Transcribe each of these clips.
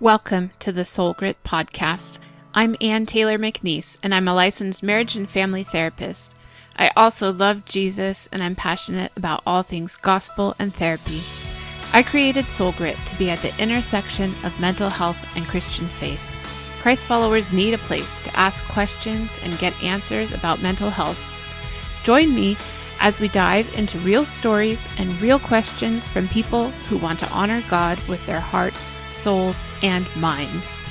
Welcome to the Soul Grit podcast. I'm Ann Taylor McNeese, and I'm a licensed marriage and family therapist. I also love Jesus, and I'm passionate about all things gospel and therapy. I created Soul Grit to be at the intersection of mental health and Christian faith. Christ followers need a place to ask questions and get answers about mental health. Join me as we dive into real stories and real questions from people who want to honor God with their hearts, souls, and minds.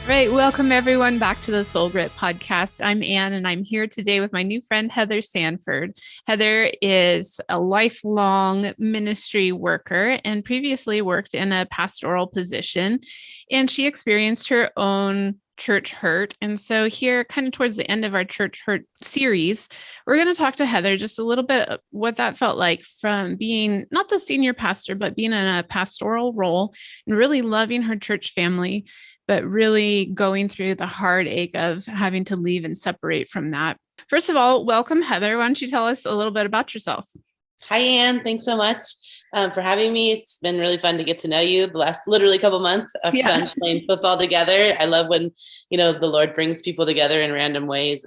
Right, welcome everyone back to the Soul Grit podcast. I'm Ann, and I'm here today with my new friend, Heather Sanford. Heather is a lifelong ministry worker and previously worked in a pastoral position, and she experienced her own church hurt. And so here, kind of towards the end of our church hurt series, we're going to talk to Heather just a little bit of what that felt like from being not the senior pastor, but being in a pastoral role and really loving her church family, but really going through the heartache of having to leave and separate from that. First of all, welcome, Heather. Why don't you tell us a little bit about yourself? Hi, Ann. Thanks so much for having me. It's been really fun to get to know you the last literally couple months of son playing football together. I love when, the Lord brings people together in random ways.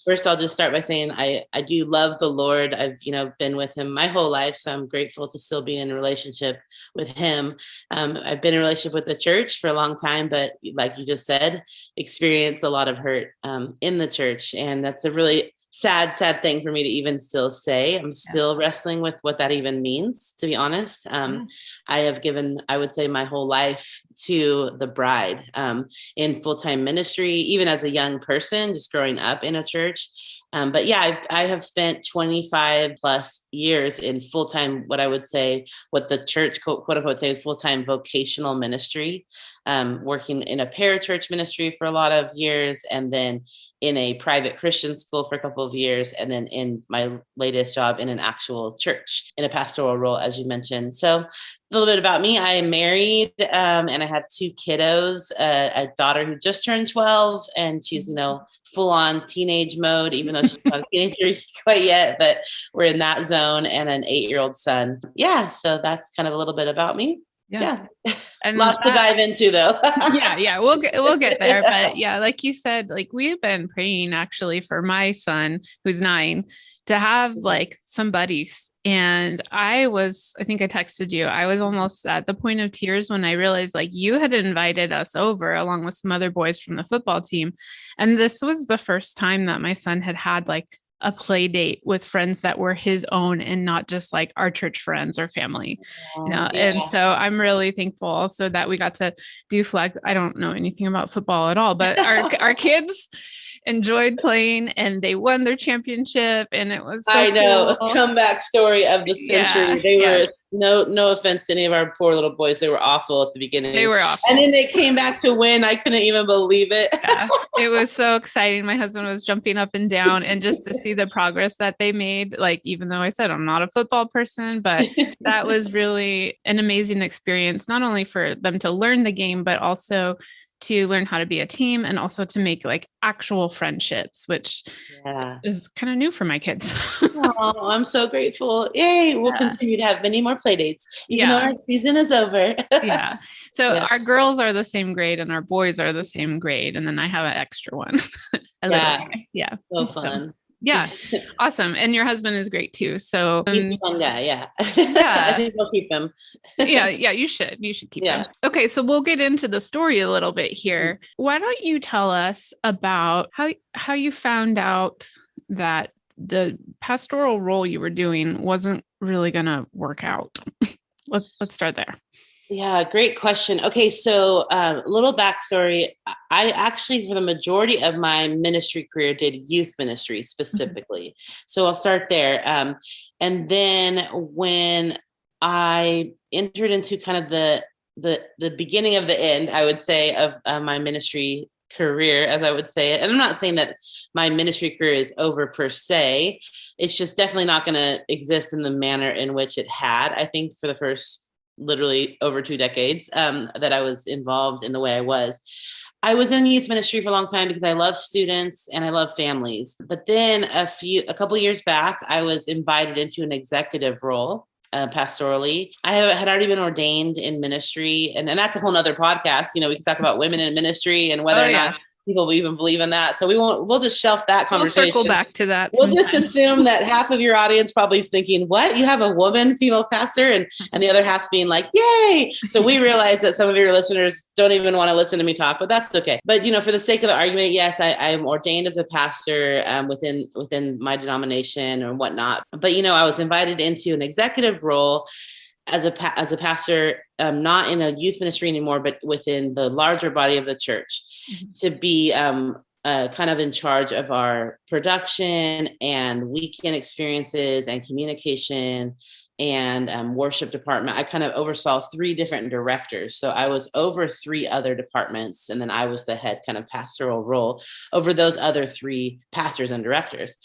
First, I'll just start by saying I do love the Lord. I've, been with him my whole life, so I'm grateful to still be in a relationship with him. I've been in a relationship with the church for a long time, but like you just said, experienced a lot of hurt in the church. And that's a really sad thing for me to even still say. I'm still wrestling with what that even means, to be honest. I have given, I would say, my whole life to the bride in full-time ministry, even as a young person, just growing up in a church. But yeah, I have spent 25 plus years in full-time, what the church quote unquote say full-time vocational ministry, working in a parachurch ministry for a lot of years, and then in a private Christian school for a couple of years, and then in my latest job in an actual church in a pastoral role, as you mentioned. So a little bit about me. I am married and I have two kiddos, a daughter who just turned 12, and she's, full on teenage mode, even though she's not a teenager quite yet, but we're in that zone, and an 8-year-old son. Yeah. So that's kind of a little bit about me. Yeah. And lots to dive into though. We'll get there. But yeah, like you said, like we've been praying actually for my son who's 9 to have like some buddies. And I think I texted you, I was almost at the point of tears when I realized like you had invited us over along with some other boys from the football team. And this was the first time that my son had like a play date with friends that were his own and not just like our church friends or family, And so I'm really thankful also that we got to do flag. I don't know anything about football at all, but our kids enjoyed playing and they won their championship, and it was cool. Comeback story of the century. They were no offense to any of our poor little boys, they were awful at the beginning. They were awful, and then they came back to win. I couldn't even believe it. It was so exciting. My husband was jumping up and down, and just to see the progress that they made, like, even though I said I'm not a football person, but that was really an amazing experience, not only for them to learn the game, but also to learn how to be a team, and also to make like actual friendships, which is kind of new for my kids. Oh, I'm so grateful. Yay. We'll continue to have many more play dates, even though our season is over. So our girls are the same grade and our boys are the same grade. And then I have an extra one. So fun. Awesome. And your husband is great too. So he's a fun guy. I think we'll keep him. You should keep him. Okay. So we'll get into the story a little bit here. Why don't you tell us about how you found out that the pastoral role you were doing wasn't really going to work out? Let's start there. Yeah, great question. Okay, so a little backstory. I actually, for the majority of my ministry career, did youth ministry specifically. So I'll start there. And then when I entered into kind of the beginning of the end, I would say, of my ministry career, as I would say it. And I'm not saying that my ministry career is over per se. It's just definitely not going to exist in the manner in which it had, I think, for the first literally over 2 decades that I was involved in the way I was. I was in youth ministry for a long time because I love students and I love families. But then a couple years back, I was invited into an executive role. Pastorally, had already been ordained in ministry, and that's a whole nother podcast. We can talk about women in ministry and whether or not people will even believe in that. So we'll just shelf that conversation. We'll circle back to that. We'll just assume that half of your audience probably is thinking, what? You have a woman, female pastor? And the other half being like, yay. So we realize that some of your listeners don't even want to listen to me talk, but that's okay. But, for the sake of the argument, yes, I'm ordained as a pastor within my denomination or whatnot. But, I was invited into an executive role as a pastor, not in a youth ministry anymore, but within the larger body of the church, to be kind of in charge of our production and weekend experiences and communication and worship department. I kind of oversaw 3 different directors. So I was over 3 other departments, and then I was the head kind of pastoral role over those other 3 pastors and directors.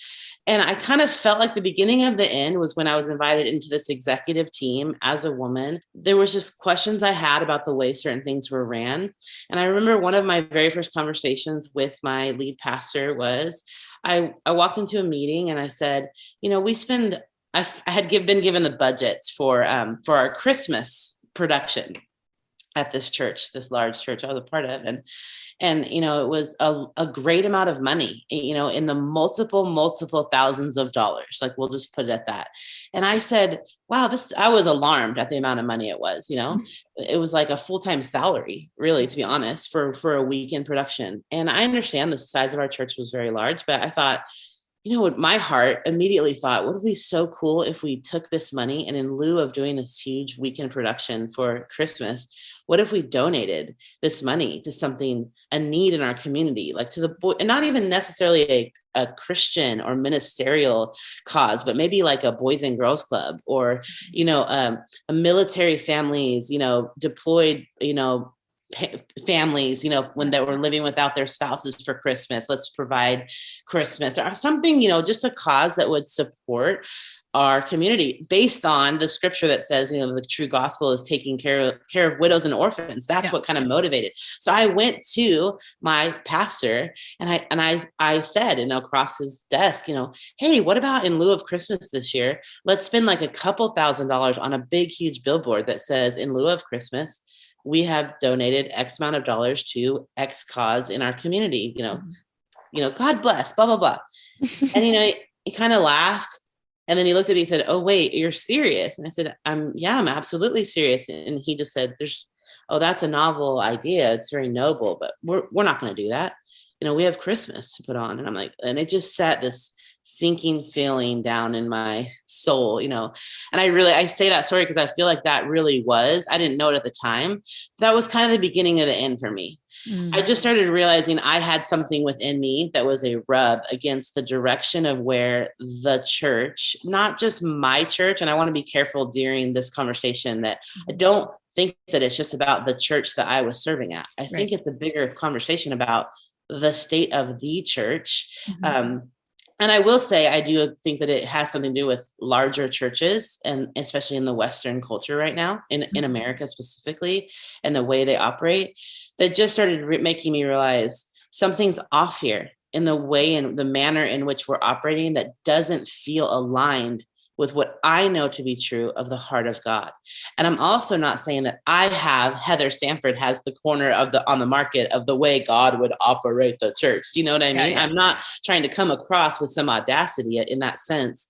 And I kind of felt like the beginning of the end was when I was invited into this executive team as a woman. There was just questions I had about the way certain things were ran. And I remember one of my very first conversations with my lead pastor was, I walked into a meeting and I said, I had been given the budgets for our Christmas production at this church, this large church I was a part of. And it was a great amount of money, in the multiple thousands of dollars. Like, we'll just put it at that. And I said, wow, I was alarmed at the amount of money it was, it was like a full-time salary, really, to be honest, for a weekend production. And I understand the size of our church was very large, but I thought, what my heart immediately thought, would it be so cool if we took this money and in lieu of doing this huge weekend production for Christmas, what if we donated this money to something, a need in our community, like to the and not even necessarily a Christian or ministerial cause, but maybe like a Boys and Girls Club or, a military families, deployed, families, when they were living without their spouses for Christmas, let's provide Christmas or something, just a cause that would support our community based on the scripture that says, the true gospel is taking care of widows and orphans. That's what kind of motivated. So I went to my pastor and I said, across his desk, hey, what about in lieu of Christmas this year, let's spend like a couple $1,000s on a big, huge billboard that says, in lieu of Christmas, we have donated X amount of dollars to X cause in our community, God bless, blah, blah, blah. And, he kind of laughed. And then he looked at me and said, oh, wait, you're serious? And I said, I'm absolutely serious. And he just said, that's a novel idea. It's very noble, but we're not going to do that. We have Christmas to put on. And I'm like, and it just sat this sinking feeling down in my soul, and I say that story because I feel like that really I didn't know it at the time. That was kind of the beginning of the end for me. I just started realizing I had something within me that was a rub against the direction of where the church, not just my church. And I want to be careful during this conversation that I don't think that it's just about the church that I was serving at. I think it's a bigger conversation about the state of the church. And I will say, I do think that it has something to do with larger churches, and especially in the Western culture right now, in America specifically, and the way they operate, that just started making me realize something's off here in the way and the manner in which we're operating that doesn't feel aligned with what I know to be true of the heart of God. And I'm also not saying that Heather Sanford has the corner on the market of the way God would operate the church. Do you know what I mean? Yeah. I'm not trying to come across with some audacity in that sense,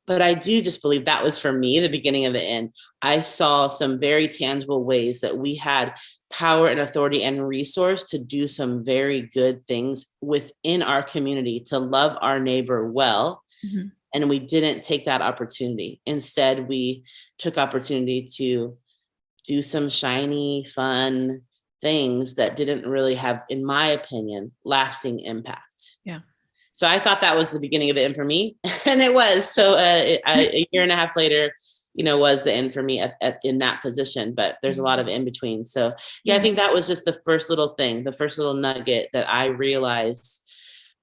but I do just believe that was for me, the beginning of the end. I saw some very tangible ways that we had power and authority and resource to do some very good things within our community, to love our neighbor well. Mm-hmm. And we didn't take that opportunity. Instead, we took opportunity to do some shiny, fun things that didn't really have, in my opinion, lasting impact. Yeah. So I thought that was the beginning of the end for me. And it was. So a year and a half later, was the end for me in that position. But there's a lot of in between. So yeah, I think that was just the first little thing, the first little nugget that I realized.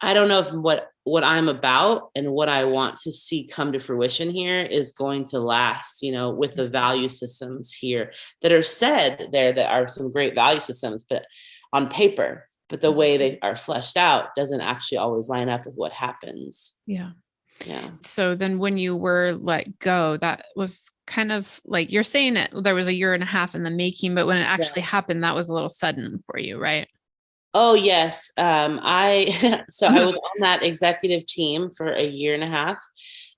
I don't know if what I'm about and what I want to see come to fruition here is going to last, with the value systems here that are said there, that are some great value systems, but on paper, but the way they are fleshed out doesn't actually always line up with what happens. Yeah. Yeah. So then when you were let go, that was kind of like you're saying it, there was a year and a half in the making, but when it actually happened, that was a little sudden for you, right? Oh yes. So I was on that executive team for a year and a half.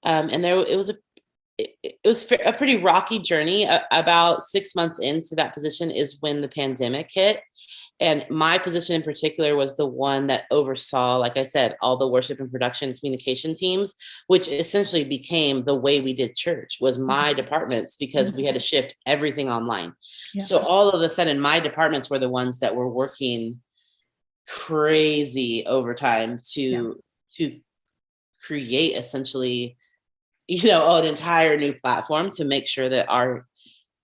And it was a pretty rocky journey. About 6 months into that position is when the pandemic hit. And my position in particular was the one that oversaw, like I said, all the worship and production communication teams, which essentially became the way we did church, was my departments, because we had to shift everything online. Yeah. So all of a sudden, my departments were the ones that were working crazy overtime to create essentially, an entire new platform to make sure that our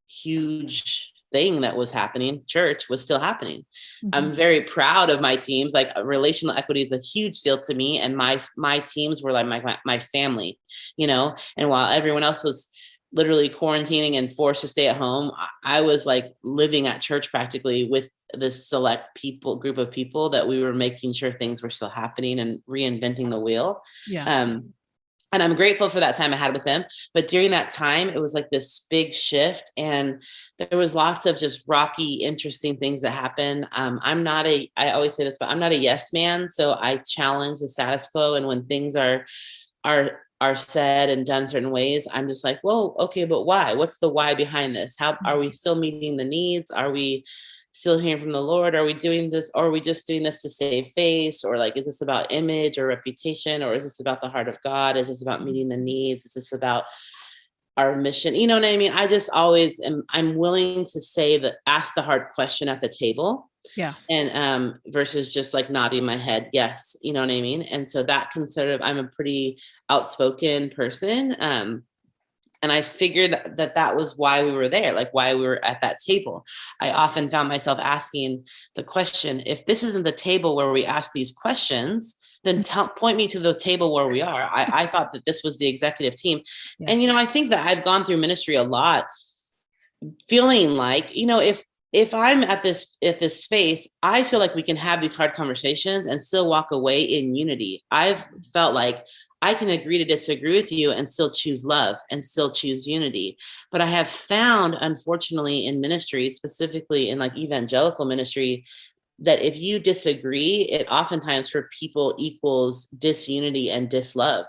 huge thing that was happening, church, was still happening. I'm very proud of my teams. Like, relational equity is a huge deal to me, and my teams were like my family, and while everyone else was literally quarantining and forced to stay at home, I was like living at church practically with this select group of people that we were making sure things were still happening and reinventing the wheel. And I'm grateful for that time I had with them. But during that time, it was like this big shift, and there was lots of just rocky, interesting things that happen. I always say this, but I'm not a yes man. So I challenge the status quo. And when things are said and done certain ways, I'm just like, well, okay, but why? What's the why behind this? How are we still meeting the needs? Are we still hearing from the Lord? Are we doing this? Or are we just doing this to save face? Or like, is this about image or reputation? Or is this about the heart of God? Is this about meeting the needs? Is this about our mission? You know what I mean? I just always I'm willing to ask the hard question at the table. Yeah. And versus just like nodding my head, yes, you know what I mean? And so that can I'm a pretty outspoken person. And I figured that was why we were there, like why we were at that table. I often found myself asking the question, if this isn't the table where we ask these questions, then point me to the table where we are. I thought that this was the executive team. Yeah. And, I think that I've gone through ministry a lot feeling like, if I'm at this space, I feel like we can have these hard conversations and still walk away in unity. I've felt like I can agree to disagree with you and still choose love and still choose unity. But I have found, unfortunately, in ministry, specifically in like evangelical ministry, that if you disagree, it oftentimes for people equals disunity and dislove,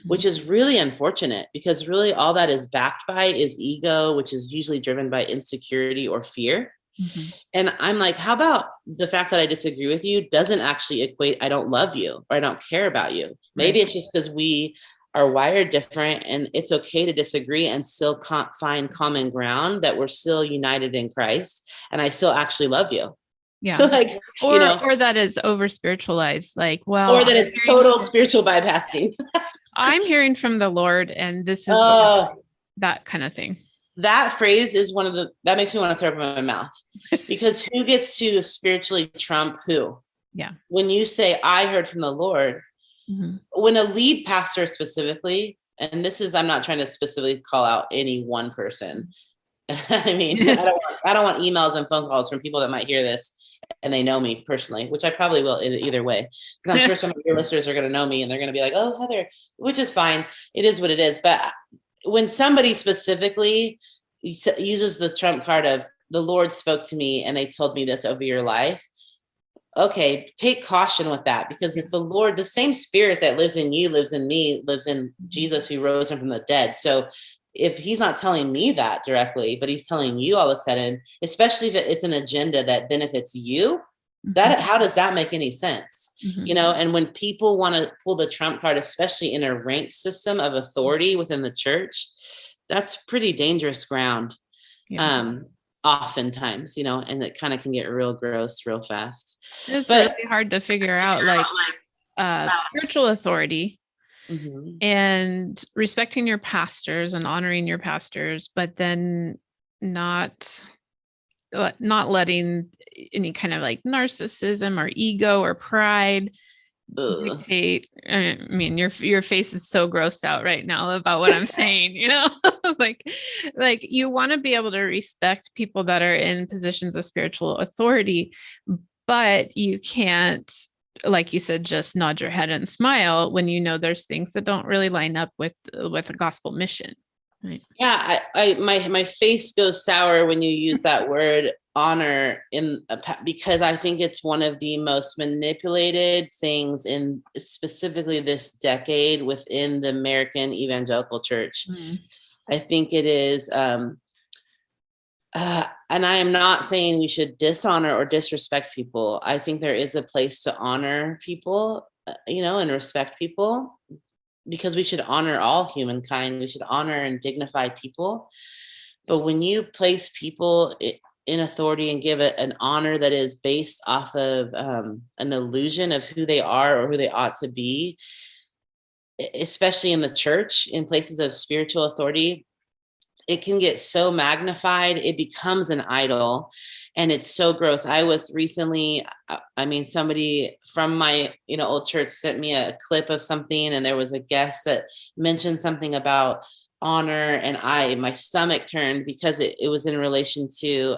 which is really unfortunate, because really all that is backed by is ego, which is usually driven by insecurity or fear. And I'm like, how about the fact that I disagree with you doesn't actually equate I don't love you or I don't care about you. Maybe it's just because we are wired different, and it's okay to disagree and still find common ground, that we're still united in Christ and I still actually love you. Yeah. Like, or that is over spiritualized, like, well, or that it's total spiritual bypassing. I'm hearing from the Lord, and this is that kind of thing. That phrase is that makes me want to throw up in my mouth, because who gets to spiritually trump who? Yeah. When you say, I heard from the Lord, when a lead pastor specifically, and I'm not trying to specifically call out any one person. I mean, I don't want emails and phone calls from people that might hear this and they know me personally, which I probably will either way, because I'm sure some of your listeners are going to know me and they're going to be like, oh, Heather, which is fine. It is what it is. But when somebody specifically uses the trump card of the Lord spoke to me and they told me this over your life, okay, take caution with that, because if the Lord, the same spirit that lives in you, lives in me, lives in Jesus who rose him from the dead. So if he's not telling me that directly, but he's telling you all of a sudden, especially if it's an agenda that benefits you, how does that make any sense? And when people want to pull the trump card, especially in a ranked system of authority within the church, that's pretty dangerous ground. Oftentimes, and it kind of can get real gross real fast. It's really hard to figure out, like spiritual authority and respecting your pastors and honoring your pastors, but then not letting any kind of like narcissism or ego or pride dictate. I mean, your face is so grossed out right now about what I'm saying, like you want to be able to respect people that are in positions of spiritual authority, but you can't, like you said, just nod your head and smile when you know there's things that don't really line up with the gospel mission. Right. Yeah, my face goes sour when you use that word honor because I think it's one of the most manipulated things in specifically this decade within the American evangelical church. Mm. I think it is, and I am not saying we should dishonor or disrespect people. I think there is a place to honor people, and respect people, because we should honor all humankind. We should honor and dignify people. But when you place people in authority and give it an honor that is based off of an illusion of who they are or who they ought to be, especially in the church, in places of spiritual authority, it can get so magnified, it becomes an idol, and it's so gross. I was recently, somebody from my old church sent me a clip of something, and there was a guest that mentioned something about honor, and my stomach turned because it was in relation to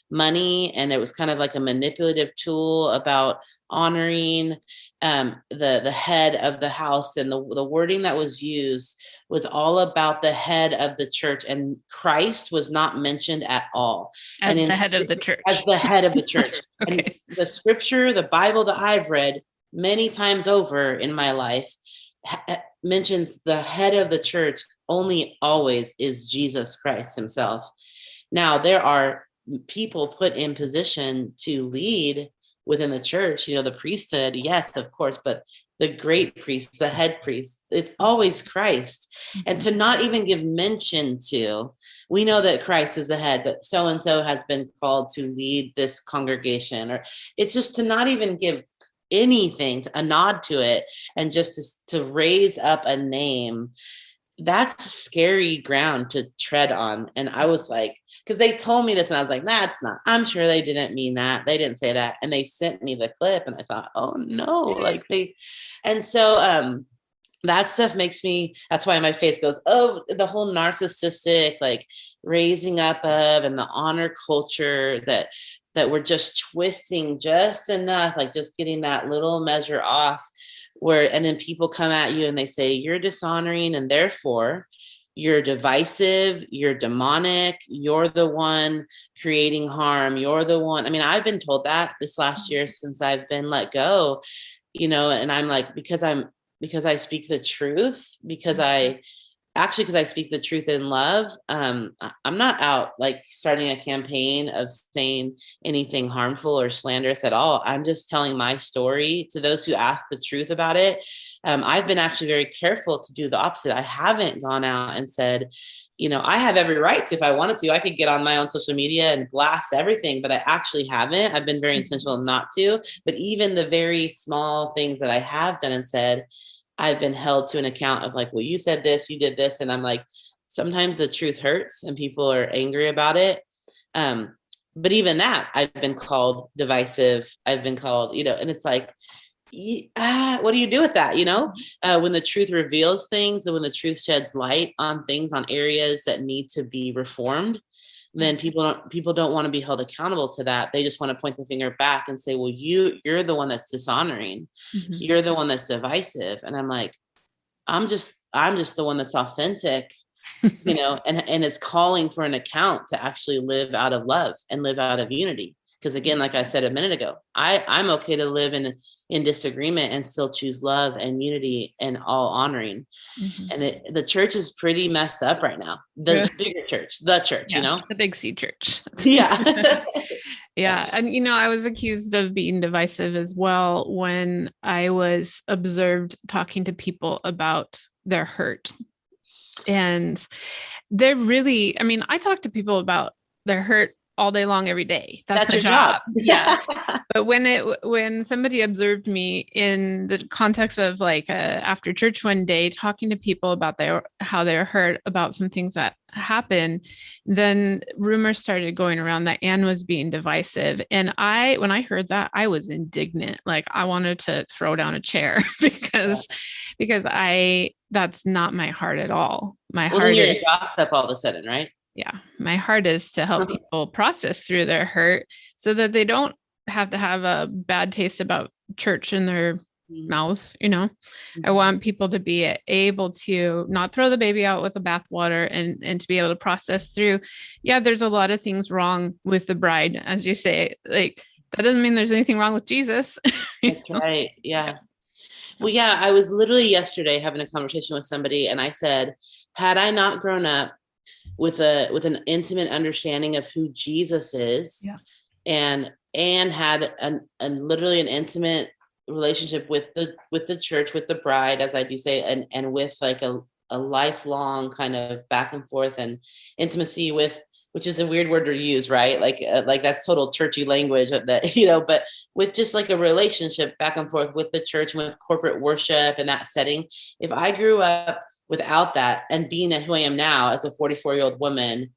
money, and it was kind of like a manipulative tool about honoring the head of the house, and the wording that was used was all about the head of the church, and Christ was not mentioned at all. As the head of the church. As the head of the church. Okay. And the scripture, the Bible that I've read many times over in my life mentions the head of the church only always is Jesus Christ himself. Now, there are people put in position to lead within the church, the priesthood, yes, of course, but the great priest, the head priest, it's always Christ. And to not even give mention to, we know that Christ is the head, but so-and-so has been called to lead this congregation, or it's just to not even give anything, a nod to it, and just to raise up a name. That's scary ground to tread on. And I was like, because they told me this and I was like, nah, it's not. I'm sure they didn't mean that. They didn't say that. And they sent me the clip and I thought, oh no, and so that stuff makes me, that's why my face goes, oh, the whole narcissistic, like raising up of, and the honor culture that we're just twisting just enough, like just getting that little measure off and then people come at you and they say, you're dishonoring and therefore you're divisive, you're demonic, you're the one creating harm, you're the one. I've been told that this last year since I've been let go, and I'm like, because I speak the truth, because I speak the truth in love. I'm not out like starting a campaign of saying anything harmful or slanderous at all. I'm just telling my story to those who ask the truth about it. I've been actually very careful to do the opposite. I haven't gone out and said, I have every right to, if I wanted to, I could get on my own social media and blast everything, but I actually haven't. I've been very intentional not to, but even the very small things that I have done and said, I've been held to an account of like, well, you said this, you did this. And I'm like, sometimes the truth hurts and people are angry about it. But even that, I've been called divisive. I've been called, and it's like, what do you do with that? When the truth reveals things and when the truth sheds light on things, on areas that need to be reformed, then people don't want to be held accountable to that. They just want to point the finger back and say, well, you're the one that's dishonoring. Mm-hmm. You're the one that's divisive. And I'm like, I'm just the one that's authentic, and is calling for an account to actually live out of love and live out of unity. Because again, like I said a minute ago, I'm okay to live in disagreement and still choose love and unity and all honoring. Mm-hmm. And the church is pretty messed up right now. The bigger church, the big C church. Yeah. Yeah. And, I was accused of being divisive as well when I was observed talking to people about their hurt. And they're really, I talk to people about their hurt all day long, every day. That's my your job. Yeah. But when somebody observed me in the context of like after church one day, talking to people about how they're hurt about some things that happened, then rumors started going around that Anne was being divisive. And when I heard that, I was indignant. Like I wanted to throw down a chair because that's not my heart at all. My heart is gossip all of a sudden, right? Yeah. My heart is to help people process through their hurt so that they don't have to have a bad taste about church in their Mhm. mouths, you know. I Mhm. want people to be able to not throw the baby out with the bathwater, and to be able to process through, yeah, there's a lot of things wrong with the bride, as you say. Like, that doesn't mean there's anything wrong with Jesus. You That's know? right. Yeah. Well, yeah, I was literally yesterday having a conversation with somebody, and I said, had I not grown up with an intimate understanding of who Jesus is, Yeah. and had literally an intimate relationship with the church, with the bride, as I do say, and with like a lifelong kind of back and forth and intimacy with, which is a weird word to use, right? Like that's total churchy language that, but with just like a relationship back and forth with the church and with corporate worship and that setting. If I grew up without that, and being who I am now as a 44-year-old woman,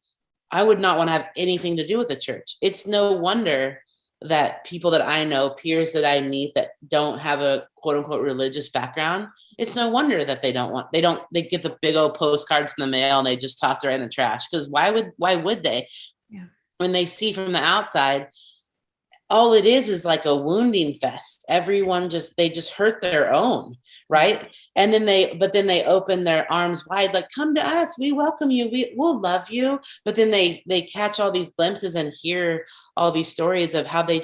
I would not want to have anything to do with the church. It's no wonder that people that I know, peers that I meet that don't have a quote unquote religious background, it's no wonder that they get the big old postcards in the mail and they just toss it right in the trash. Because why would they? Yeah. When they see from the outside, all it is like a wounding fest. Everyone they just hurt their own, right? And then they open their arms wide, like, come to us, we welcome you, we'll love you. But then they catch all these glimpses and hear all these stories of how they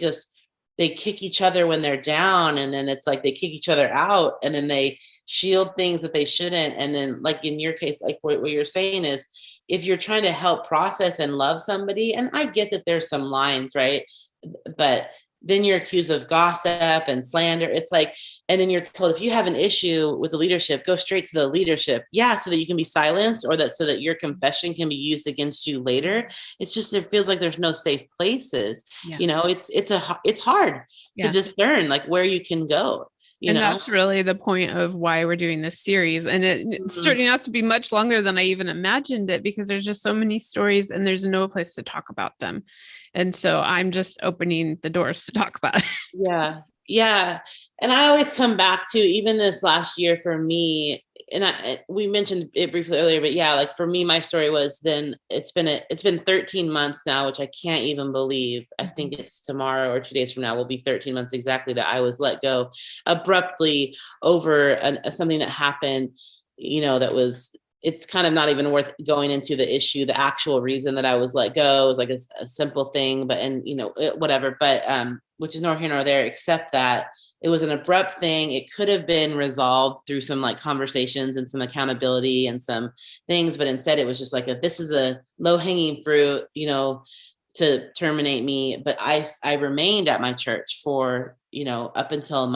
kick each other when they're down, and then it's like they kick each other out, and then they shield things that they shouldn't. And then, like in your case, like what you're saying is, if you're trying to help process and love somebody, and I get that there's some lines, right? But then you're accused of gossip and slander. It's like, and then you're told, if you have an issue with the leadership, go straight to the leadership. Yeah, so that you can be silenced, or that so that your confession can be used against you later. It's just, it feels like there's no safe places. Yeah. It's hard to Yeah. discern like where you can go. And that's really the point of why we're doing this series. And it's Mhm. turning out to be much longer than I even imagined it, because there's just so many stories and there's no place to talk about them. And so I'm just opening the doors to talk about it. Yeah. Yeah. And I always come back to, even this last year for me, and we mentioned it briefly earlier, but yeah, like for me, my story was, then it's been 13 months now, which I can't even believe. I think it's tomorrow or 2 days from now will be 13 months exactly that I was let go abruptly over something that happened, that was, it's kind of not even worth going into the issue. The actual reason that I was let go was like a simple thing, but, and whatever, but which is nor here nor there, except that it was an abrupt thing. It could have been resolved through some like conversations and some accountability and some things, but instead it was just like this is a low hanging fruit, to terminate me. But I remained at my church for, up until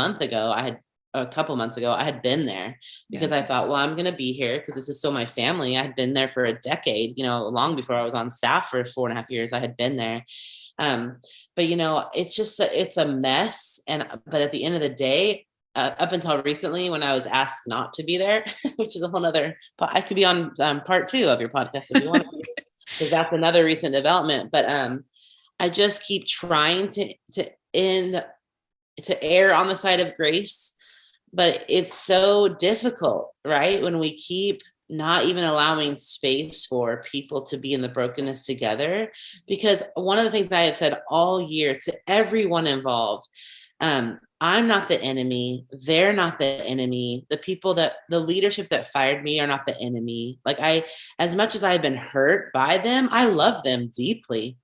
a couple months ago, I had been there because I thought, well, I'm going to be here because this is still my family. I had been there for a decade, long before I was on staff for 4.5 years. I had been there. But it's just, it's a mess. But at the end of the day, up until recently, when I was asked not to be there, which is a whole nother, I could be on part 2 of your podcast if you want to, because that's another recent development. But I just keep trying to err on the side of grace, but it's so difficult, right? When we keep not even allowing space for people to be in the brokenness together. Because one of the things I have said all year to everyone involved, I'm not the enemy. They're not the enemy. The leadership that fired me are not the enemy. Like as much as I've been hurt by them, I love them deeply.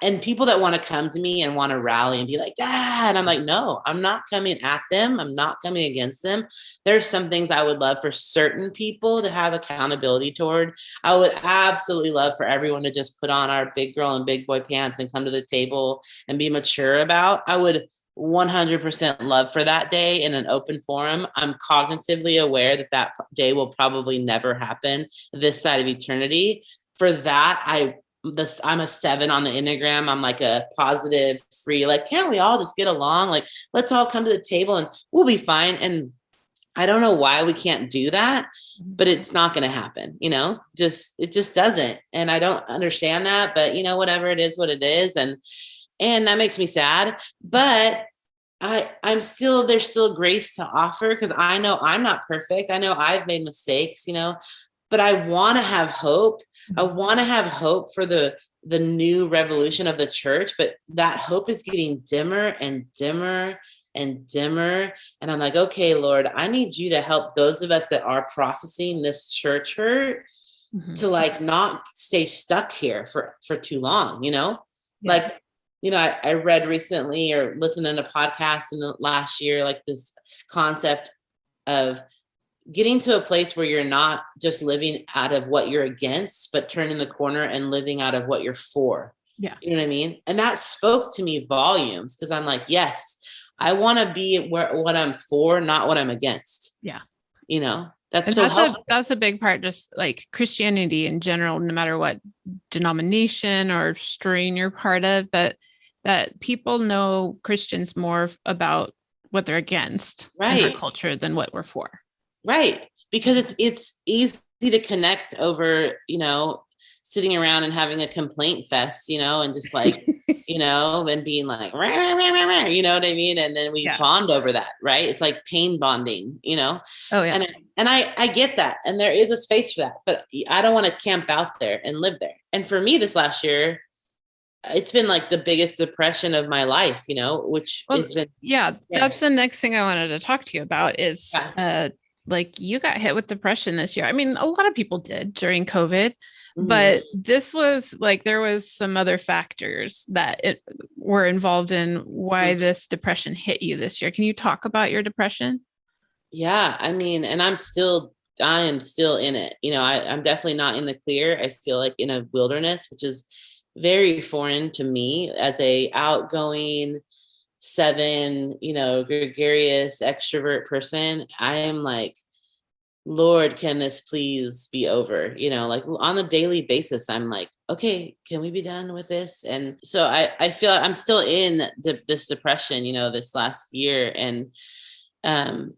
And people that want to come to me and want to rally and be like, and I'm like, no, I'm not coming at them. I'm not coming against them. There's some things I would love for certain people to have accountability toward. I would absolutely love for everyone to just put on our big girl and big boy pants and come to the table and be mature about. I would 100% love for that day in an open forum. I'm cognitively aware that day will probably never happen this side of eternity. For that, I'm a 7 on the Enneagram. I'm like a positive, free, like, can't we all just get along? Like, let's all come to the table and we'll be fine. And I don't know why we can't do that, but it's not going to happen, it just doesn't. And I don't understand that, but whatever, it is what it is. And that makes me sad, but there's still grace to offer, because I know I'm not perfect. I know I've made mistakes, but I want to have hope. I Mhm. want to have hope for the new revolution of the church, but that hope is getting dimmer and dimmer and dimmer. And I'm like, okay, Lord, I need you to help those of us that are processing this church hurt Mhm. to like not stay stuck here for too long, you know? Yeah. Like, you know, I read recently or listened to a podcast in the last year, like this concept of getting to a place where you're not just living out of what you're against, but turning the corner and living out of what you're for. Yeah. You know what I mean? And that spoke to me volumes, because I'm like, yes, I want to be what I'm for, not what I'm against. Yeah. You know, that's And so helpful. that's a big part, just like Christianity in general, no matter what denomination or strain you're part of, that people know Christians more about what they're against in our Right. culture than what we're for. Right. Because it's easy to connect over, you know, sitting around and having a complaint fest, you know, and just like, you know, and being like, rah, rah, rah, rah, rah, you know what I mean? And then we Yeah. bond over that, right? It's like pain bonding, you know? Oh yeah. And I get that. And there is a space for that, but I don't want to camp out there and live there. And for me this last year, it's been like the biggest depression of my life, you know, which Well, has been, yeah, yeah, that's the next thing I wanted to talk to you about is yeah. like you got hit with depression this year. I mean, a lot of people did during COVID, Mhm. but this was like there was some other factors that it were involved in why this depression hit you this year. Can you talk about your depression? Yeah, I mean, and I am still in it. You know, I'm definitely not in the clear. I feel like in a wilderness, which is very foreign to me as a outgoing seven, you know, gregarious extrovert person. I am like, Lord, can this please be over? You know, like on a daily basis, I'm like, okay, can we be done with this? And so I feel I'm still in this depression, you know, this last year. And um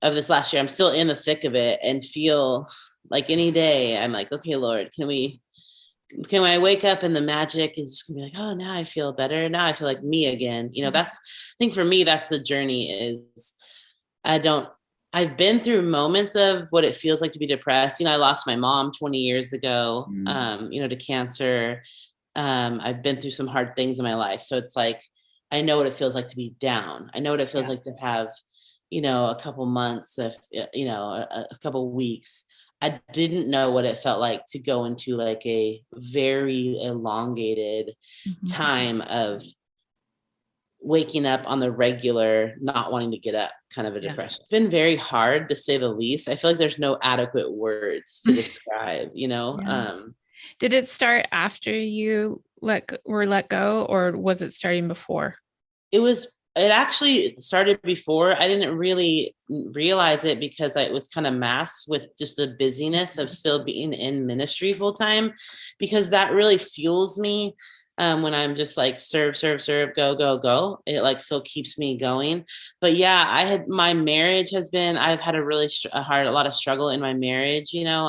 of this last year, I'm still in the thick of it and feel like any day I'm like, okay, Lord, can I wake up and the magic is just gonna be like, oh, now I feel better. Now I feel like me again. You know, I think for me, that's the journey is I don't, I've been through moments of what it feels like to be depressed. You know, I lost my mom 20 years ago, Mm. you know, to cancer. I've been through some hard things in my life. So it's like, I know what it feels like to be down. I know what it feels Yeah. like to have, you know, a couple months of, you know, a couple weeks. I didn't know what it felt like to go into like a very elongated Mhm. time of waking up on the regular, not wanting to get up, kind of a Yeah. depression. It's been very hard to say the least. I feel like there's no adequate words to describe, you know? Yeah. Did it start after you were let go, or was it starting before? It actually started before. I didn't really realize it because it was kind of masked with just the busyness of still being in ministry full time, because that really fuels me. When I'm just like serve, serve, serve, go, go, go, it like still keeps me going. But yeah, my marriage has been, I've had a really a lot of struggle in my marriage, you know.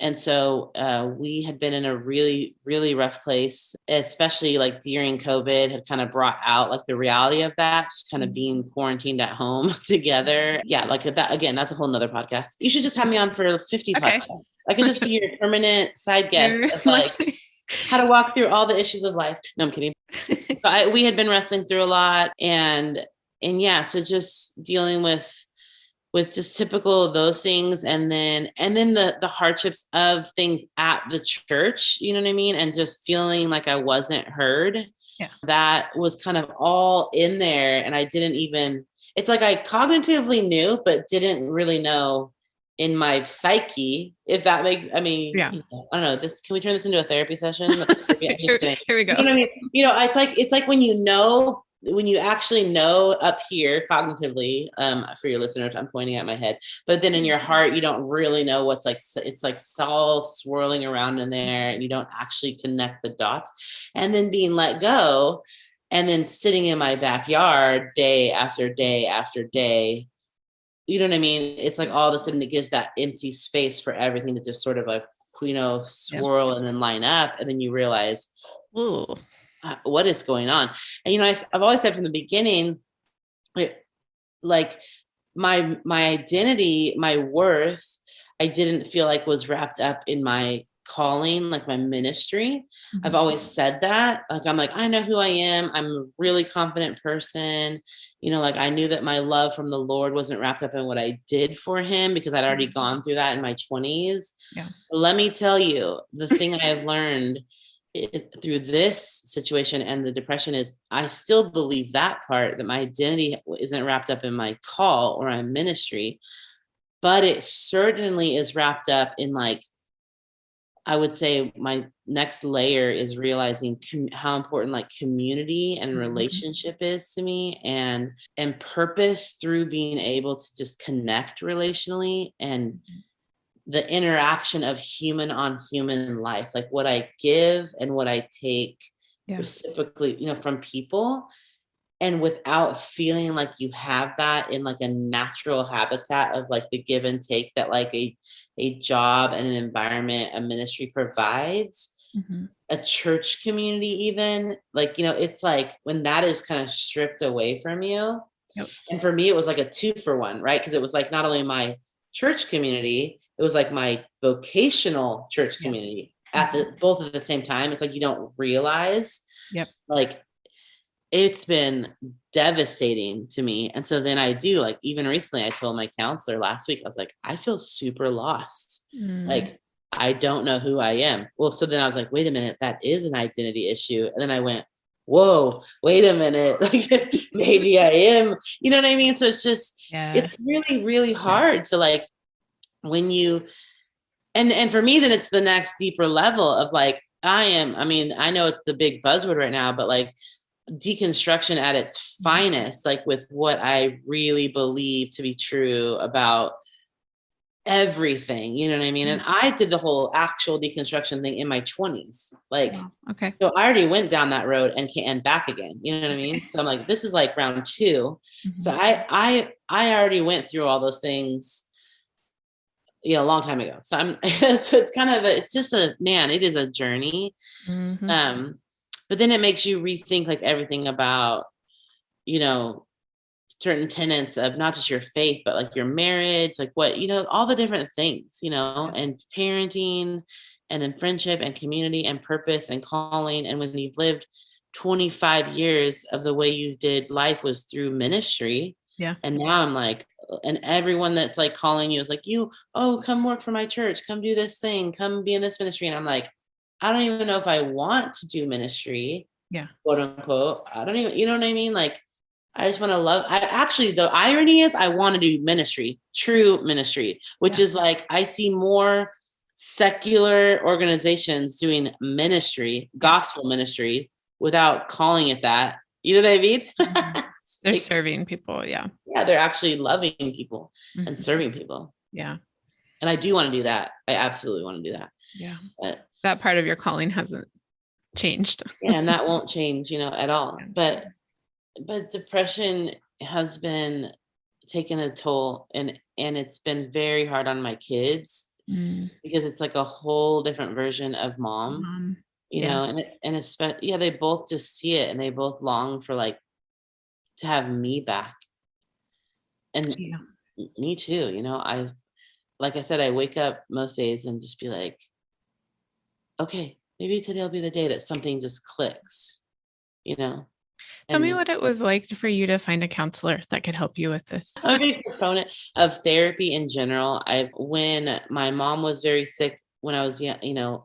And so we had been in a really, really rough place, especially like during COVID, had kind of brought out like the reality of that, just kind of being quarantined at home together. Yeah, like that, again, that's a whole nother podcast. You should just have me on for 50 Okay. podcasts. I can just be your permanent side guest You're of like how to walk through all the issues of life. No, I'm kidding. We had been wrestling through a lot, and yeah, so just dealing with just typical of those things, and then the hardships of things at the church, you know what I mean, and just feeling like I wasn't heard. Yeah. That was kind of all in there, and I didn't even, it's like I cognitively knew but didn't really know in my psyche, if that makes, I mean, Yeah. you know, I don't know, this, can we turn this into a therapy session? Yeah, I'm just Here, kidding. here we You go. know what I mean? You know, it's like when you actually know up here cognitively, for your listeners, I'm pointing at my head, but then in your heart, you don't really know what's like, it's like all swirling around in there and you don't actually connect the dots, and then being let go and then sitting in my backyard day after day after day. You know what I mean? It's like all of a sudden it gives that empty space for everything to just sort of like, you know, Yep. swirl and then line up. And then you realize, Ooh. what is going on? And, you know, I've always said from the beginning, like my identity, my worth, I didn't feel like was wrapped up in my calling, like my ministry. I've Mhm. always said that. Like, I'm like, I know who I am. I'm a really confident person. Like I knew that my love from the Lord wasn't wrapped up in what I did for him because I'd already gone through that in my 20s. Yeah. Let me tell you, the thing I have learned through this situation and the depression is I still believe that part, that my identity isn't wrapped up in my call or my ministry, but it certainly is wrapped up in, like, I would say my next layer is realizing how important like community and Mhm. relationship is to me, and purpose through being able to just connect relationally, and the interaction of human on human life, like what I give and what I take Yeah. reciprocally, from people, and without feeling like you have that in like a natural habitat of like the give and take that like a job and an environment, a ministry provides, Mhm. a church community, even like, it's like when that is kind of stripped away from you. Yep. And for me, it was like a 2-for-1, right? Because it was like not only my church community, it was like my vocational church Yeah. community at Mhm. the both at the same time. It's like you don't realize, Yep. like, it's been devastating to me. And so then I do, like, even recently, I told my counselor last week, I was like, I feel super lost. Mm. Like, I don't know who I am. Well, so then I was like, wait a minute, that is an identity issue. And then I went, whoa, wait a minute. Like, maybe I am, you know what I mean? So Yeah. it's really, really hard to like, when you, and for me, then it's the next deeper level of like, I mean, I know it's the big buzzword right now, but like, deconstruction at its Mhm. finest, like with what I really believe to be true about everything, you know what I mean? And Yeah. I did the whole actual deconstruction thing in my 20s. Like, Wow. Okay. so I already went down that road and back again. You know what I mean? So I'm like, this is like round 2. So Mhm. I already went through all those things, a long time ago. So I'm so it's kind of it's just it is a journey. Mhm. Um, but then it makes you rethink like everything about, you know, certain tenets of not just your faith, but like your marriage, like what, all the different things, Yeah. and parenting, and then friendship and community and purpose and calling. And when you've lived 25 years of the way you did life was through ministry. Yeah. And now I'm like, and everyone that's like calling you is like, oh, come work for my church, come do this thing, come be in this ministry. And I'm like, I don't even know if I want to do ministry, Yeah. quote unquote. I don't even, you know what I mean? Like, I just want to love. I actually, the irony is, I want to do ministry, true ministry, which Yeah. is like, I see more secular organizations doing ministry, Yeah. gospel ministry, without calling it that. You know what I mean? Mhm. They're Like, serving people. Yeah. yeah, they're actually loving people and Mhm. serving people. Yeah. And I do want to do that. I absolutely want to do that. Yeah. But That part of your calling hasn't changed. yeah, and that won't change, at all. Yeah. But depression has been taking a toll, and it's been very hard on my kids Mm. because it's like a whole different version of mom, Yeah. and especially, yeah, they both just see it and they both long for like to have me back, and Yeah. me too. I like I said, I wake up most days and just be like, okay, maybe today'll be the day that something just clicks, you know, Tell me and what it was like for you to find a counselor that could help you with this. I'm a big proponent of therapy in general. When my mom was very sick when I was young,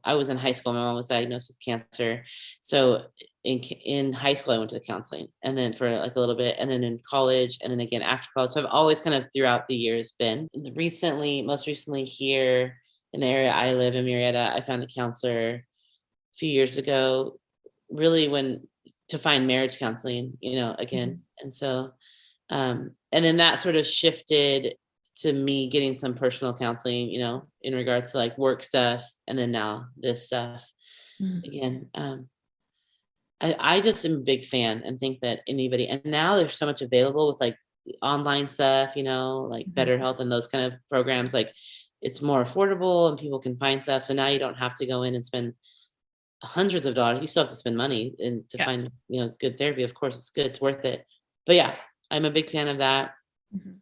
I was in high school. My mom was diagnosed with cancer. So in high school, I went to the counseling, and then for like a little bit, and then in college, and then again after college. So I've always kind of throughout the years been. Most recently here in the area I live in Marietta, I found a counselor a few years ago, really when to find marriage counseling, again. Mhm. And so and then that sort of shifted to me getting some personal counseling, in regards to like work stuff, and then now this stuff Mhm. again. I just am a big fan and think that anybody, and now there's so much available with like online stuff, like Mhm. BetterHelp and those kind of programs. Like, it's more affordable and people can find stuff. So now you don't have to go in and spend hundreds of dollars. You still have to spend money and to Yes. find, good therapy. Of course, it's good. It's worth it. But yeah, I'm a big fan of that. Mhm.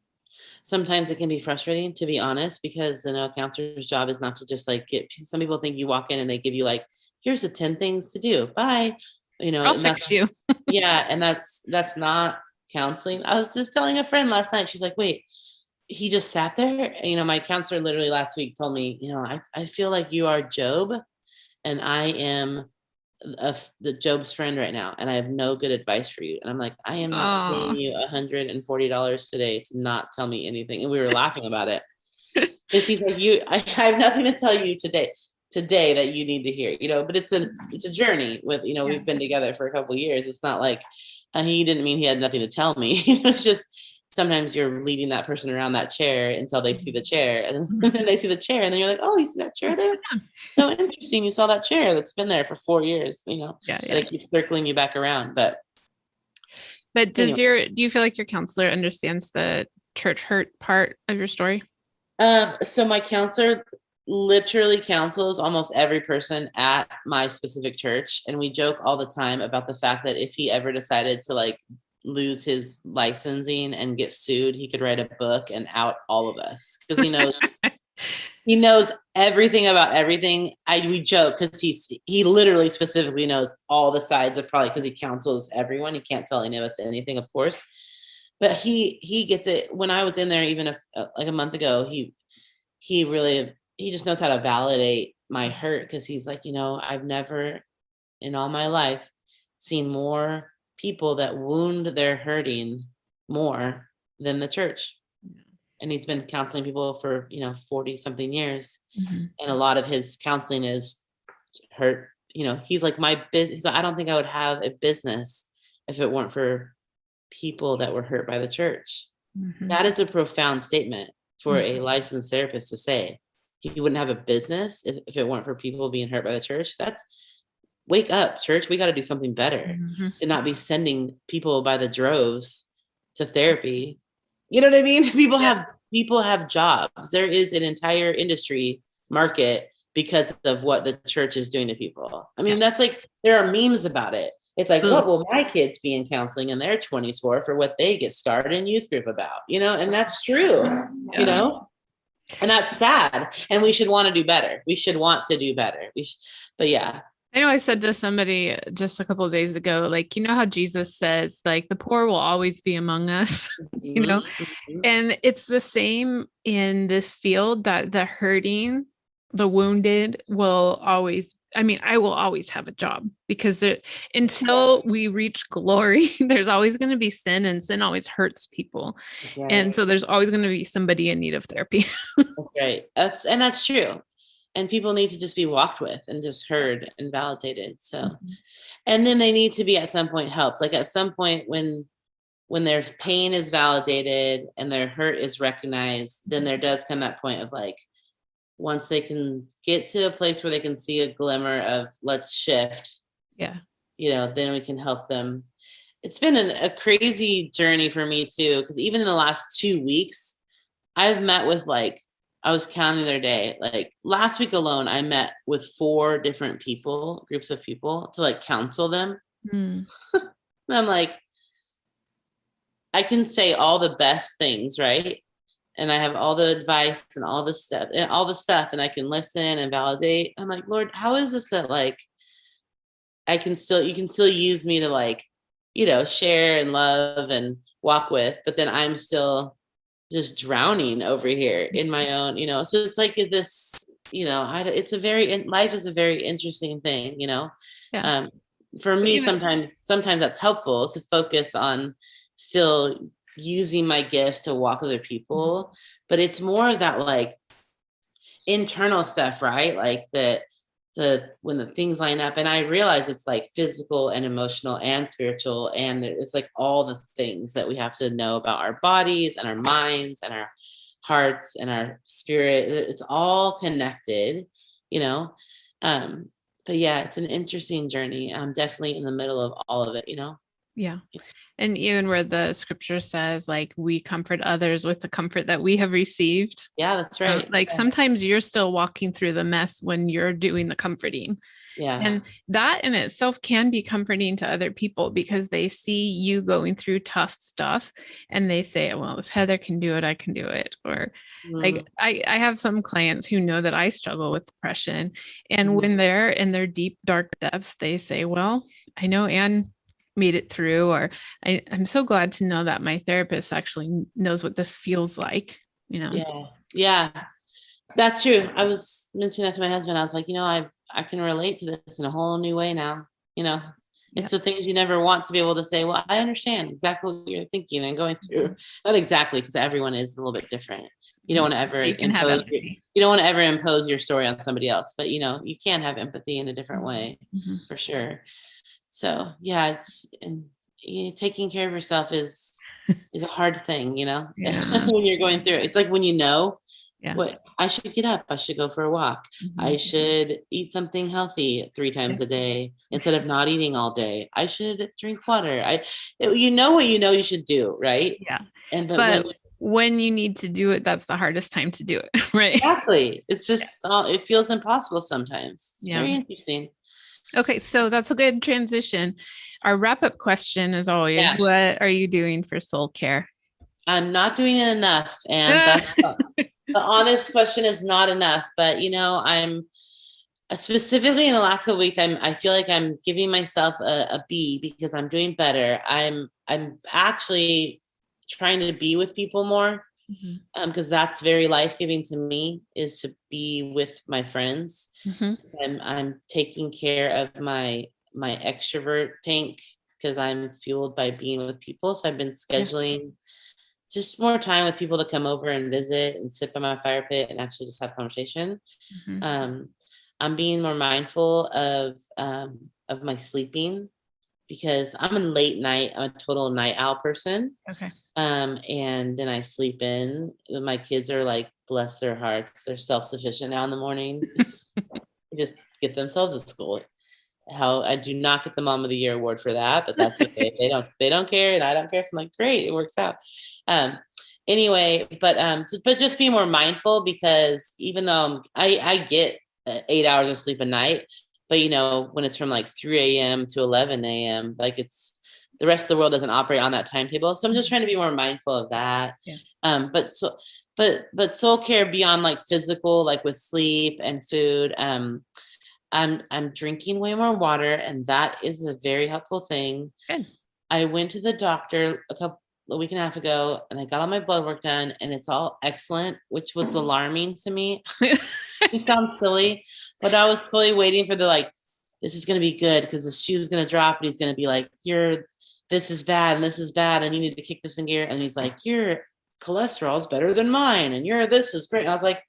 sometimes it can be frustrating, to be honest, because a counselor's job is not to just like some people think you walk in and they give you like, here's the 10 things to do. Bye. I'll And that's, fix you. yeah. And that's not counseling. I was just telling a friend last night, she's like, wait, he just sat there. My counselor literally last week told me, I feel like you are Job and I am the Job's friend right now, and I have no good advice for you. And I'm like, I am not paying Oh, you $140 today to not tell me anything. And we were laughing about it. And she's like, I have nothing to tell you today that you need to hear, but it's a journey with, we've been together for a couple of years. It's not like he didn't mean he had nothing to tell me. It's just sometimes you're leading that person around that chair until they see the chair, and then they see the chair, and then you're like, oh, you see that chair there? So interesting. You saw that chair that's been there for 4 years, yeah, yeah. and it keeps circling you back around. But do anyway. you feel like your counselor understands the church hurt part of your story? So my counselor literally counsels almost every person at my specific church. And we joke all the time about the fact that if he ever decided to like lose his licensing and get sued, he could write a book and out all of us because he knows everything about everything. We joke because he literally specifically knows all the sides of, probably because he counsels everyone. He can't tell any of us anything, of course, but he gets it. When I was in there, even like a month ago, he just knows how to validate my hurt, because he's like, I've never in all my life seen more people that wound their hurting more than the church. And he's been counseling people for 40 something years. Mm-hmm. And a lot of his counseling is hurt. He's like, my business, I don't think I would have a business if it weren't for people that were hurt by the church. Mm-hmm. That is a profound statement for a licensed therapist to say. He wouldn't have a business if it weren't for people being hurt by the church. That's, wake up, church. We got to do something better, Mm-hmm. to not be sending people by the droves to therapy. You know what I mean? People have jobs. There is an entire industry market because of what the church is doing to people. I mean, that's like, there are memes about it. It's like, what will my kids be in counseling in their 20s for what they get scarred in youth group about, and that's true, and that's sad. And we should want to do better. We should want to do better. But yeah. I know I said to somebody just a couple of days ago, like, how Jesus says, like, the poor will always be among us, Mm-hmm. and it's the same in this field, that the hurting, the wounded will always, I will always have a job, because until we reach glory, there's always going to be sin, and sin always hurts people. Right. And so there's always going to be somebody in need of therapy. Right. That's true. And people need to just be walked with and just heard and validated. So, and then they need to be at some point helped. Like at some point when their pain is validated and their hurt is recognized, then there does come that point of like, once they can get to a place where they can see a glimmer of let's shift. Yeah. Then we can help them. It's been a crazy journey for me too, because even in the last 2 weeks, I've met with I was counting their day. Like last week alone, I met with 4 different groups of people to counsel them. And I'm like, I can say all the best things, right? And I have all the advice and all the stuff, and I can listen and validate. I'm like, Lord, how is this that you can still use me to share and love and walk with, but then I'm still just drowning over here in my own, so it's like this, life is a very interesting thing, Yeah. For me, sometimes that's helpful to focus on still using my gifts to walk with other people, but it's more of that internal stuff, right? Like when the things line up, and I realize it's physical and emotional and spiritual, and it's all the things that we have to know about our bodies and our minds and our hearts and our spirit. It's all connected, but yeah, it's an interesting journey. I'm definitely in the middle of all of it. Yeah. And even where the scripture says, like, we comfort others with the comfort that we have received. Yeah, that's right. Like sometimes you're still walking through the mess when you're doing the comforting. Yeah. And that in itself can be comforting to other people because they see you going through tough stuff and they say, well, if Heather can do it, I can do it. Or Mm, like I have some clients who know that I struggle with depression. And mm, when they're in their deep, dark depths, they say, well, I know Anne made it through, or I'm so glad to know that my therapist actually knows what this feels like, you know? yeah. Yeah. That's true. I was mentioning that to my husband. I was like, I can relate to this in a whole new way now. You know, Yeah. it's the things you never want to be able to say, well, I understand exactly what you're thinking and going through. Not exactly, because everyone is a little bit different. You don't want to ever You can have empathy. you don't want to ever impose your story on somebody else, but you can have empathy in a different way Mm-hmm. for sure. So yeah, taking care of yourself is a hard thing, Yeah. when you're going through it. It's like when Yeah. what I should get up, I should go for a walk. Mm-hmm. I should eat something healthy 3 times Yeah. a day instead of not eating all day. I should drink water. You know what you should do, right? Yeah. And but But when you need to do it, that's the hardest time to do it, right? exactly, it's just it feels impossible sometimes. It's Yeah. very interesting. Okay, so that's a good transition. Our wrap up question, as always, Yeah, what are you doing for soul care? I'm not doing it enough, and that's the honest question is not enough. But I'm specifically in the last couple of weeks, I feel like I'm giving myself a B because I'm doing better. I'm actually trying to be with people more Mhm. because that's very life giving to me, is to be with my friends. Mhm. I'm taking care of my extrovert tank because I'm fueled by being with people. So I've been Yeah. scheduling just more time with people to come over and visit and sit by my fire pit and actually just have conversation. Mhm. Um, I'm being more mindful of my sleeping because I'm a late night. I'm a total night owl person. Okay. And then I sleep in. My kids are like, bless their hearts, they're self-sufficient now in the morning. They just get themselves to school. How I do not get the Mom of the Year award for that, but that's okay. They don't care, and I don't care. So I'm like, great, it works out. Um, anyway, but just be more mindful because even though I get 8 hours of sleep a night, but when it's from like 3 a.m. to 11 a.m., like it's the rest of the world doesn't operate on that timetable. So I'm just trying to be more mindful of that. Yeah. But so but soul care beyond like physical, like with sleep and food. I'm drinking way more water, and that is a very helpful thing. Good. I went to the doctor a week and a half ago, and I got all my blood work done, and it's all excellent, which was alarming to me. It sounds silly, but I was fully waiting for this is going to be good because the shoe's going to drop, and he's going to be like, this is bad, and this is bad, and you need to kick this in gear. And he's like, your cholesterol is better than mine, and this is great. And I was like,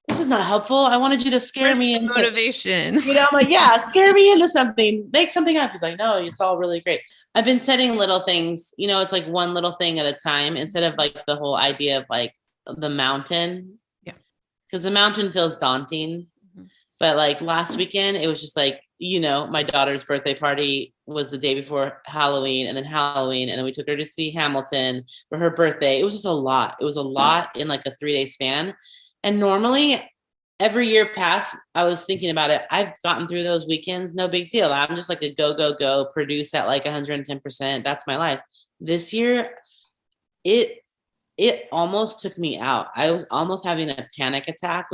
this is not helpful. I wanted you to scare Where's me the into, motivation? I'm like, yeah, scare me into something, make something up. He's like, no, it's all really great. I've been setting little things, it's like one little thing at a time instead of like the whole idea of like the mountain. Yeah. Because the mountain feels daunting. Mhm. But like last weekend, it was just like, my daughter's birthday party was the day before Halloween, and then we took her to see Hamilton for her birthday. It was just a lot. It was a lot in like a 3-day span. And normally every year past, I was thinking about it. I've gotten through those weekends, no big deal. I'm just like a go, go, go, produce at like 110%. That's my life. This year, it almost took me out. I was almost having a panic attack,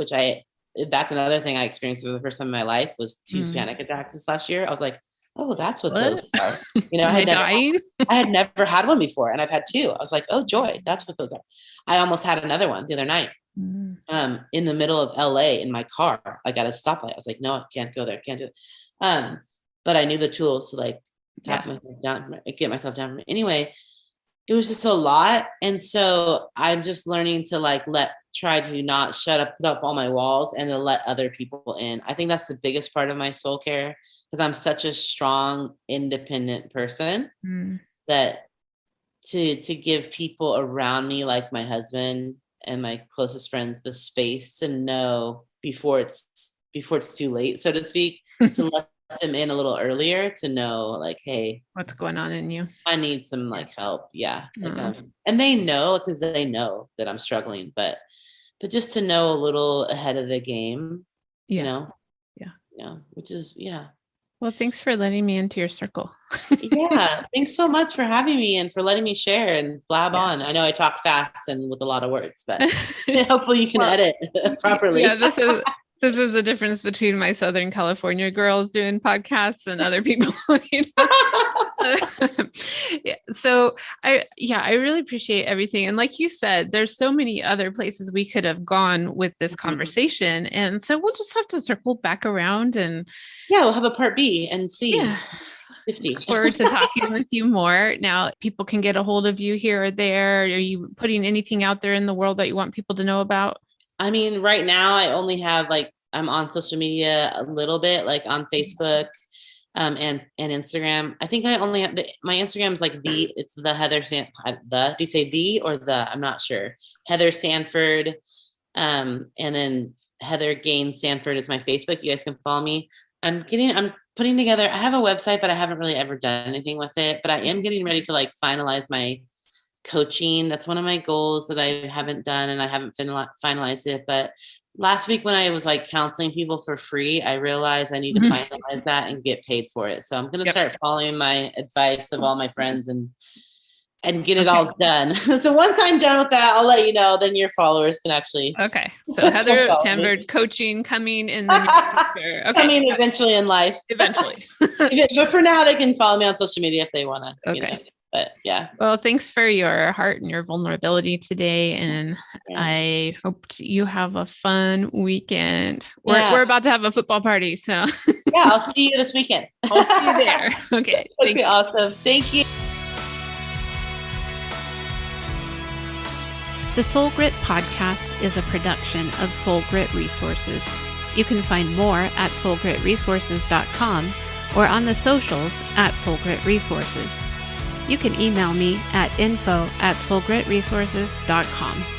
that's another thing I experienced for the first time in my life was 2 panic attacks this last year. I was like, oh, that's what those What? are. Am I dying? I had never had one before, and I've had 2. I was like, oh joy, that's what those are. I almost had another one the other night. In the middle of LA in my car. I got a stoplight. I was like, no, I can't go there. Can't do it. But I knew the tools to like talk myself down, get myself down. Anyway, it was just a lot. And so I'm just learning to like try to not shut up, put up all my walls and to let other people in. I think that's the biggest part of my soul care because I'm such a strong, independent person that to give people around me, like my husband and my closest friends, the space to know before it's too late, so to speak, to let let them in a little earlier to know like, hey, what's going on in you. I need some like help. Yeah. Like, Oh. and they know, because they know that I'm struggling, but just to know a little ahead of the game, you Yeah. know, Yeah. which is, yeah. Well, thanks for letting me into your circle. Yeah. Thanks so much for having me and for letting me share and blab Yeah. on. I know I talk fast and with a lot of words, but hopefully you can Well, edit properly. yeah, this is a difference between my Southern California girls doing podcasts and other people. Yeah. So I really appreciate everything. And like you said, there's so many other places we could have gone with this conversation. And so we'll just have to circle back around and yeah, we'll have a part B and C. yeah. 50. Look forward to talking with you more. Now, people can get a hold of you here or there. Are you putting anything out there in the world that you want people to know about? I mean, right now I only have like, I'm on social media a little bit, like on Facebook and Instagram. I think I only have my Instagram is like it's the Heather do you say the or the? I'm not sure. Heather Sanford. And then Heather Gaines Sanford is my Facebook. You guys can follow me. I'm putting together, I have a website, but I haven't really ever done anything with it. But I am getting ready to like finalize my coaching. That's one of my goals that I haven't done, and I haven't finalized it. But last week when I was like counseling people for free, I realized I need to finalize that and get paid for it. So I'm going to start following my advice of all my friends and get it all done. So once I'm done with that, I'll let you know. Then your followers can actually. Okay. So Heather Sanford coaching coming in the near future. Okay. Coming eventually in life. Eventually. But for now, they can follow me on social media if they want to. Okay. You know. But yeah. Well, thanks for your heart and your vulnerability today. And I hope you have a fun weekend. We're about to have a football party. So yeah, I'll see you this weekend. I'll see you there. Okay. Okay, awesome. Thank you. The Soul Grit podcast is a production of Soul Grit Resources. You can find more at soulgritresources.com or on the socials at Soul Grit Resources. You can email me at info@soulgritresources.com.